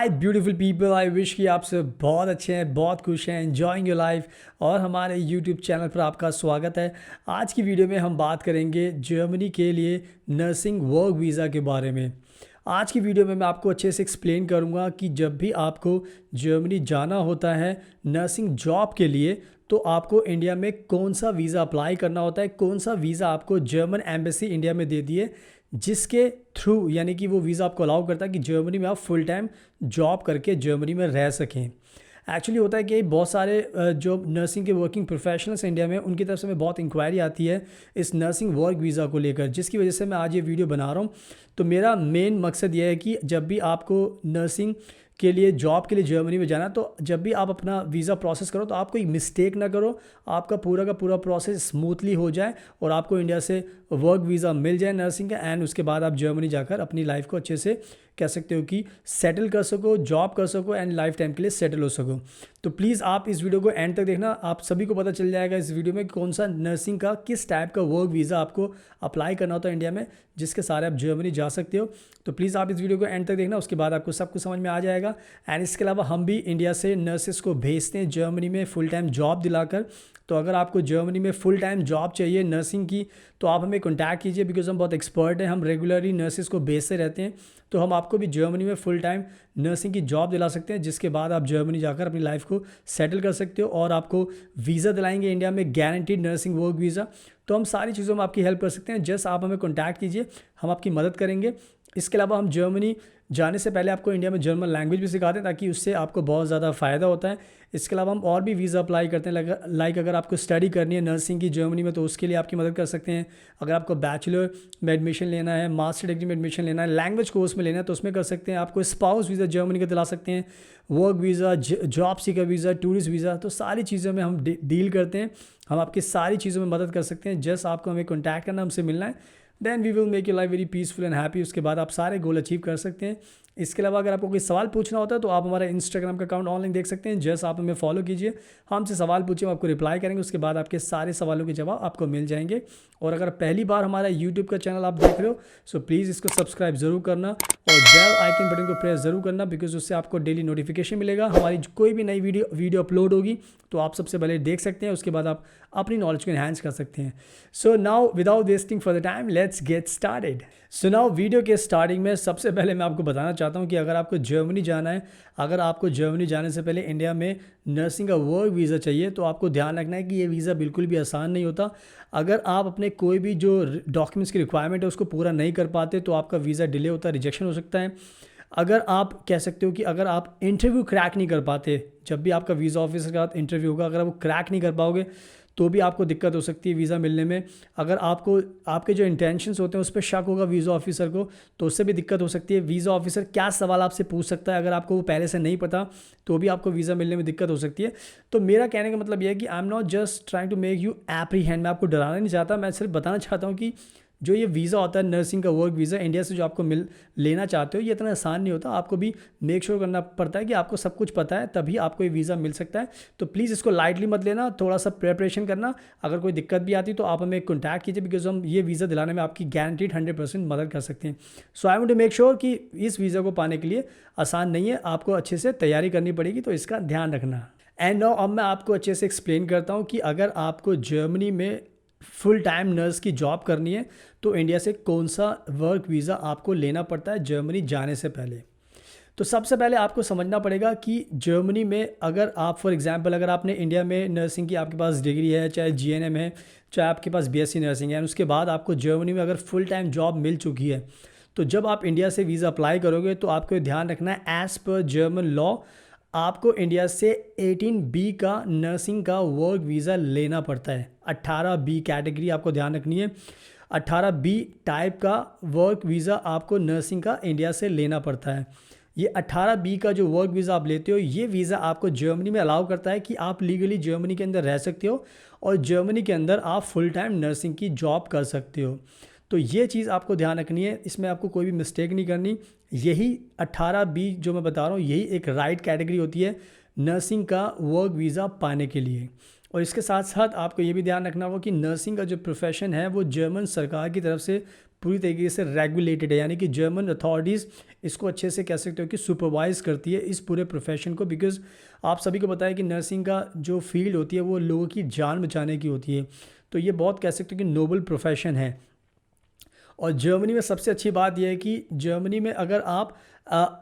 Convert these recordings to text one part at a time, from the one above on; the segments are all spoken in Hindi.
Hi beautiful people, I wish कि आप सब बहुत अच्छे हैं, बहुत खुश हैं, एंजॉइंग योर लाइफ। और हमारे यूट्यूब चैनल पर आपका स्वागत है। आज की वीडियो में हम बात करेंगे जर्मनी के लिए नर्सिंग वर्क वीज़ा के बारे में। आज की वीडियो में मैं आपको अच्छे से एक्सप्लेन करूंगा कि जब भी आपको जर्मनी जाना होता है नर्सिंग जॉब के लिए, तो आपको इंडिया में कौन सा वीज़ा अप्लाई करना होता है, कौन सा वीज़ा आपको जर्मन एम्बेसी इंडिया में दे दिए, जिसके थ्रू यानी कि वो वीज़ा आपको अलाउ करता है कि जर्मनी में आप फुल टाइम जॉब करके जर्मनी में रह सकें। एक्चुअली होता है कि बहुत सारे जो नर्सिंग के वर्किंग प्रोफेशनल्स इंडिया में, उनकी तरफ से हमें बहुत इंक्वायरी आती है इस नर्सिंग वर्क वीज़ा को लेकर, जिसकी वजह से मैं आज ये वीडियो बना रहा हूँ। तो मेरा मेन मकसद ये है कि जब भी आपको नर्सिंग के लिए जॉब के लिए जर्मनी में जाना, तो जब भी आप अपना वीज़ा प्रोसेस करो तो आप कोई मिस्टेक ना करो, आपका पूरा का पूरा प्रोसेस स्मूथली हो जाए और आपको इंडिया से वर्क वीज़ा मिल जाए नर्सिंग का, एंड उसके बाद आप जर्मनी जाकर अपनी लाइफ को अच्छे से कह सकते हो कि सेटल कर सको, जॉब कर सको एंड लाइफ टाइम के लिए सेटल हो सको। तो प्लीज़ आप इस वीडियो को एंड तक देखना, आप सभी को पता चल जाएगा इस वीडियो में कौन सा नर्सिंग का किस टाइप का वर्क वीज़ा आपको अप्लाई करना होता है इंडिया में, जिसके सारे आप जर्मनी जा सकते हो। तो प्लीज़ आप इस वीडियो को एंड तक देखना, उसके बाद आपको सब कुछ समझ में आ जाएगा। एंड इसके अलावा हम भी इंडिया से नर्सेस को भेजते हैं जर्मनी में फुल टाइम जॉब दिलाकर। तो अगर आपको जर्मनी में फुल टाइम जॉब चाहिए नर्सिंग की, तो आप हमें कॉन्टैक्ट कीजिए, बिकॉज हम बहुत एक्सपर्ट हैं, हम रेगुलरली नर्सेस को भेजते रहते हैं। तो हम आपको भी जर्मनी में फुल टाइम नर्सिंग की जॉब दिला सकते हैं, जिसके बाद आप जर्मनी जाकर अपनी लाइफ को सेटल कर सकते हो और आपको वीज़ा दिलाएंगे इंडिया में, गारंटीड नर्सिंग वर्क वीज़ा। तो हम सारी चीज़ों में आपकी हेल्प कर सकते हैं, जस्ट आप हमें कॉन्टैक्ट कीजिए, हम आपकी मदद करेंगे। इसके अलावा हम जर्मनी जाने से पहले आपको इंडिया में जर्मन लैंग्वेज भी सिखाते हैं, ताकि उससे आपको बहुत ज़्यादा फ़ायदा होता है। इसके अलावा हम और भी वीज़ा अप्लाई करते हैं, लाइक अगर आपको स्टडी करनी है नर्सिंग की जर्मनी में, तो उसके लिए आपकी मदद कर सकते हैं। अगर आपको बैचलर में एडमिशन लेना है, मास्टर डिग्री में एडमिशन लेना है, लैंग्वेज कोर्स में लेना है, तो उसमें कर सकते हैं। आपको स्पाउस वीज़ा जर्मनी का दिला सकते हैं, work visa, job seeker visa, tourist visa, तो सारी चीज़ों में हम डील करते हैं। हम आपकी सारी चीज़ों में मदद कर सकते हैं, जस्ट आपको हमें कॉन्टैक्ट करना, हमसे मिलना है, then we will make your life very peaceful and happy. उसके बाद आप सारे गोल अचीव कर सकते हैं। इसके अलावा अगर आपको कोई सवाल पूछना होता है, तो आप हमारा इंस्टाग्राम का अकाउंट ऑनलाइन देख सकते हैं, जस्ट आप हमें फॉलो कीजिए, हमसे सवाल पूछिए, हम आपको रिप्लाई करेंगे। उसके बाद आपके सारे सवालों के जवाब आपको मिल जाएंगे। और अगर पहली बार हमारा यूट्यूब का चैनल आप देख रहे हो, सो प्लीज़ इसको सब्सक्राइब ज़रूर करना और बेल आइकन बटन को प्रेस ज़रूर करना, बिकॉज उससे आपको डेली नोटिफिकेशन मिलेगा। हमारी कोई भी नई वीडियो अपलोड होगी तो आप सबसे पहले देख सकते हैं, उसके बाद आप अपनी नॉलेज को एनहांस कर सकते हैं। So now without wasting for the time, let's get started. So now video के स्टार्टिंग में सबसे पहले मैं आपको बताना चाहता हूँ कि अगर आपको जर्मनी जाना है, अगर आपको जर्मनी जाने से पहले इंडिया में नर्सिंग का वर्क वीज़ा चाहिए, तो आपको ध्यान रखना है कि ये वीज़ा बिल्कुल भी आसान नहीं होता। अगर आप अपने कोई भी जो डॉक्यूमेंट्स की रिक्वायरमेंट है उसको पूरा नहीं कर पाते, तो आपका वीज़ा डिले होता है, रिजेक्शन हो सकता है। अगर आप कह सकते हो कि अगर आप इंटरव्यू क्रैक नहीं कर पाते, जब भी आपका वीज़ा ऑफिसर के साथ इंटरव्यू होगा, अगर आप वो क्रैक नहीं कर पाओगे तो भी आपको दिक्कत हो सकती है वीज़ा मिलने में। अगर आपको आपके जो इंटेंशंस होते हैं उस पर शक होगा वीज़ा ऑफिसर को, तो उससे भी दिक्कत हो सकती है। वीज़ा ऑफिसर क्या सवाल आपसे पूछ सकता है, अगर आपको वो पहले से नहीं पता, तो भी आपको वीज़ा मिलने में दिक्कत हो सकती है। तो मेरा कहने का मतलब यह है कि I am not just trying to make you apprehend, मैं आपको डराना नहीं चाहता, मैं सिर्फ बताना चाहता हूँ कि जो ये वीज़ा होता है नर्सिंग का वर्क वीज़ा इंडिया से जो आपको लेना चाहते हो, ये इतना आसान नहीं होता। आपको भी मेक श्योर करना पड़ता है कि आपको सब कुछ पता है, तभी आपको ये वीज़ा मिल सकता है। तो प्लीज़ इसको लाइटली मत लेना, थोड़ा सा प्रिपरेशन करना। अगर कोई दिक्कत भी आती तो आप हमें कॉन्टैक्ट कीजिए, बिकॉज हम ये वीज़ा दिलाने में आपकी गारंटीड 100% मदद कर सकते हैं। So I want to make sure कि इस वीज़ा को पाने के लिए आसान नहीं है, आपको अच्छे से तैयारी करनी पड़ेगी, तो इसका ध्यान रखना। एंड नाउ अब मैं आपको अच्छे से एक्सप्लेन करता हूँ कि अगर आपको जर्मनी में फुल टाइम नर्स की जॉब करनी है, तो इंडिया से कौन सा वर्क वीज़ा आपको लेना पड़ता है जर्मनी जाने से पहले। तो सबसे पहले आपको समझना पड़ेगा कि जर्मनी में अगर आप फॉर एग्जांपल अगर आपने इंडिया में नर्सिंग की आपके पास डिग्री है, चाहे जीएनएम है, चाहे आपके पास बीएससी नर्सिंग है, उसके बाद आपको जर्मनी में अगर फुल टाइम जॉब मिल चुकी है, तो जब आप इंडिया से वीज़ा अप्लाई करोगे, तो आपको ध्यान रखना है एज़ पर जर्मन लॉ आपको इंडिया से 18B का नर्सिंग का वर्क वीज़ा लेना पड़ता है। 18B कैटेगरी आपको ध्यान रखनी है, 18B टाइप का वर्क वीज़ा आपको नर्सिंग का इंडिया से लेना पड़ता है। ये 18B का जो वर्क वीज़ा आप लेते हो, ये वीज़ा आपको जर्मनी में अलाउ करता है कि आप लीगली जर्मनी के अंदर रह सकते हो और जर्मनी के अंदर आप फुल टाइम नर्सिंग की जॉब कर सकते हो। तो ये चीज़ आपको ध्यान रखनी है, इसमें आपको कोई भी मिस्टेक नहीं करनी। यही 18B जो मैं बता रहा हूँ, यही एक राइट कैटेगरी होती है नर्सिंग का वर्क वीज़ा पाने के लिए। और इसके साथ साथ आपको ये भी ध्यान रखना होगा कि नर्सिंग का जो प्रोफेशन है वो जर्मन सरकार की तरफ से पूरी तरीके से रेगुलेटेड है, यानी कि जर्मन अथॉरिटीज़ इसको अच्छे से कह सकते हो कि सुपरवाइज करती है इस पूरे प्रोफेशन को। बिकॉज आप सभी को पता है कि नर्सिंग का जो फील्ड होती है वो लोगों की जान बचाने की होती है, तो ये बहुत कह सकते हो कि नोबल प्रोफेशन है। और जर्मनी में सबसे अच्छी बात यह है कि जर्मनी में अगर आप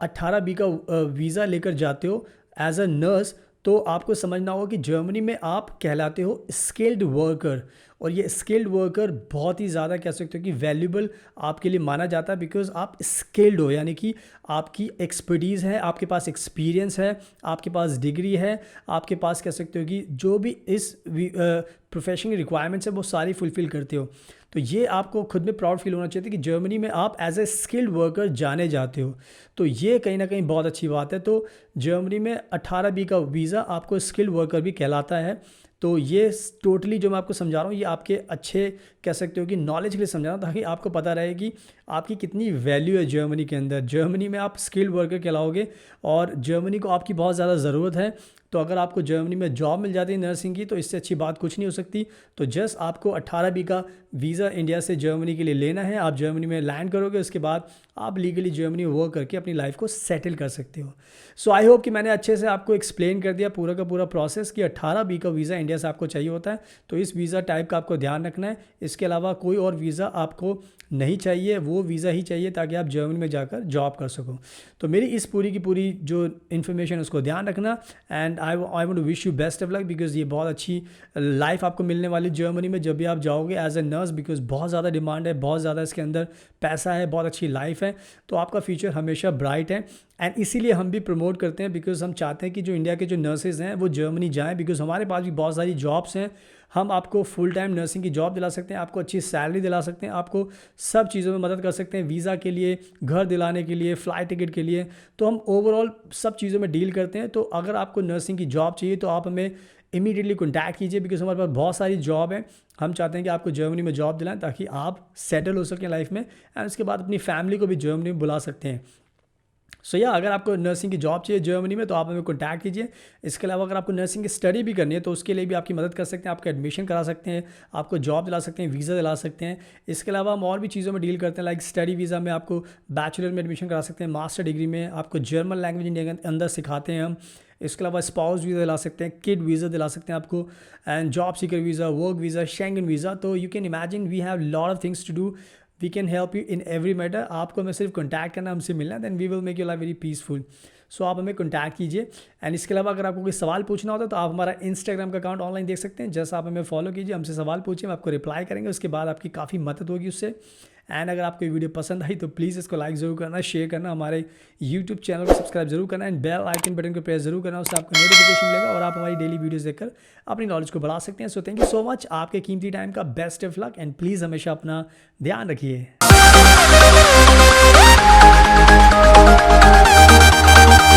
18B का वीज़ा लेकर जाते हो एज अ नर्स, तो आपको समझना होगा कि जर्मनी में आप कहलाते हो स्किल्ड वर्कर, और ये स्किल्ड वर्कर बहुत ही ज़्यादा कह सकते हो कि वैल्यूबल आपके लिए माना जाता है, बिकॉज आप स्किल्ड हो, यानी कि आपकी एक्सपर्टीज़ है, आपके पास एक्सपीरियंस है, आपके पास डिग्री है, आपके पास कह सकते हो कि जो भी इस प्रोफेशन की रिक्वायरमेंट्स है वो सारी फुलफ़िल करते हो। तो ये आपको खुद में प्राउड फील होना चाहिए कि जर्मनी में आप एज ए स्किल्ड वर्कर जाने जाते हो, तो ये कहीं ना कहीं बहुत अच्छी बात है। तो जर्मनी में 18B का वीज़ा आपको स्किल्ड वर्कर भी कहलाता है। तो ये टोटली जो मैं आपको समझा रहा हूँ ये आपके अच्छे कह सकते हो कि नॉलेज के लिए समझा रहा हूँ, ताकि आपको पता रहे कि आपकी कितनी वैल्यू है जर्मनी के अंदर। जर्मनी में आप स्किल्ड वर्कर कहलाओगे और जर्मनी को आपकी बहुत ज़्यादा ज़रूरत है। तो अगर आपको जर्मनी में जॉब मिल जाती है नर्सिंग की, तो इससे अच्छी बात कुछ नहीं हो सकती। तो जस्ट आपको 18B का वीज़ा इंडिया से जर्मनी के लिए लेना है, आप जर्मनी में लैंड करोगे, उसके बाद आप लीगली जर्मनी में वर्क करके अपनी लाइफ को सेटल कर सकते हो। सो आई होप कि मैंने अच्छे से आपको एक्सप्लेन कर दिया पूरा का पूरा प्रोसेस कि 18B का वीज़ा इंडिया से आपको चाहिए होता है, तो इस वीज़ा टाइप का आपको ध्यान रखना है। इसके अलावा कोई और वीज़ा आपको नहीं चाहिए, वो वीज़ा ही चाहिए ताकि आप जर्मनी में जाकर जॉब कर सको। तो मेरी इस पूरी की पूरी जो इन्फॉर्मेशन उसको ध्यान रखना, and I want to wish you best of luck, because ये बहुत अच्छी लाइफ आपको मिलने वाली जर्मनी में जब भी आप जाओगे एज ए नर्स, बिकॉज बहुत ज़्यादा डिमांड है, बहुत ज़्यादा इसके अंदर पैसा है, बहुत अच्छी लाइफ है, तो आपका फ्यूचर हमेशा ब्राइट है। एंड इसीलिए हम भी प्रमोट करते हैं, बिकॉज हम चाहते हैं कि जो इंडिया के जो नर्सेज हैं वो जर्मनी जाएँ, बिकॉज हमारे पास भी बहुत सारी जॉब्स हैं। हम आपको फुल टाइम नर्सिंग की जॉब दिला सकते हैं, आपको अच्छी सैलरी दिला सकते हैं, आपको सब चीज़ों में मदद कर सकते हैं, वीज़ा के लिए, घर दिलाने के लिए, फ़्लाइट टिकट के लिए। तो हम ओवरऑल सब चीज़ों में डील करते हैं। तो अगर आपको नर्सिंग की जॉब चाहिए तो आप हमें इमीडिएटली कॉन्टैक्ट कीजिए, बिकॉज हमारे पास बहुत सारी जॉब है। हम चाहते हैं कि आपको जर्मनी में जॉब दिलाएं ताकि आप सेटल हो सकें लाइफ में, एंड उसके बाद अपनी फैमिली को भी जर्मनी में बुला सकते हैं। सो या अगर आपको नर्सिंग की जॉब चाहिए जर्मनी में तो आप हमें कॉन्टैक्ट कीजिए। इसके अलावा अगर आपको नर्सिंग की स्टडी भी करनी है तो उसके लिए भी आपकी मदद कर सकते हैं, आपको एडमिशन करा सकते हैं, आपको जॉब दिला सकते हैं, वीज़ा दिला सकते हैं। इसके अलावा हम और भी चीज़ों में डील करते हैं, लाइक स्टडी वीज़ा में आपको बैचलर में एडमिशन करा सकते हैं, मास्टर डिग्री में आपको जर्मन लैंग्वेज इंडिया के अंदर सिखाते हैं हम। इसके अलावा स्पाउस वीज़ा दिला सकते हैं, किड वीज़ा दिला सकते हैं आपको, and job seeker visa, work visa, Schengen visa. तो you can imagine we have lot of things to do, we can help you in every matter. आपको हमें सिर्फ कॉन्टैक्ट करना, हमसे मिलना, then we will make your life very peaceful. So आप हमें कॉन्टैक्ट कीजिए। एंड इसके अलावा अगर आपको कोई सवाल पूछना होता है तो आप हमारा इंस्टाग्राम का अकाउंट ऑनलाइन देख सकते हैं, जैसा आप हमें फॉलो कीजिए, हमसे सवाल पूछिए, हम आपको रिप्लाई करेंगे, उसके बाद आपकी काफ़ी मदद होगी उससे। एंड अगर आपको ये वीडियो पसंद आई तो प्लीज़ इसको लाइक ज़रूर करना, शेयर करना, हमारे यूट्यूब चैनल को सब्सक्राइब जरूर करना, एंड बेल आइकन बटन को प्रेस जरूर करना, उससे आपको नोटिफिकेशन मिलेगा और आप हमारी डेली वीडियोस देखकर अपनी नॉलेज को बढ़ा सकते हैं। So thank you so much, आपके कीमती टाइम का best of luck, and please हमेशा अपना ध्यान रखिए।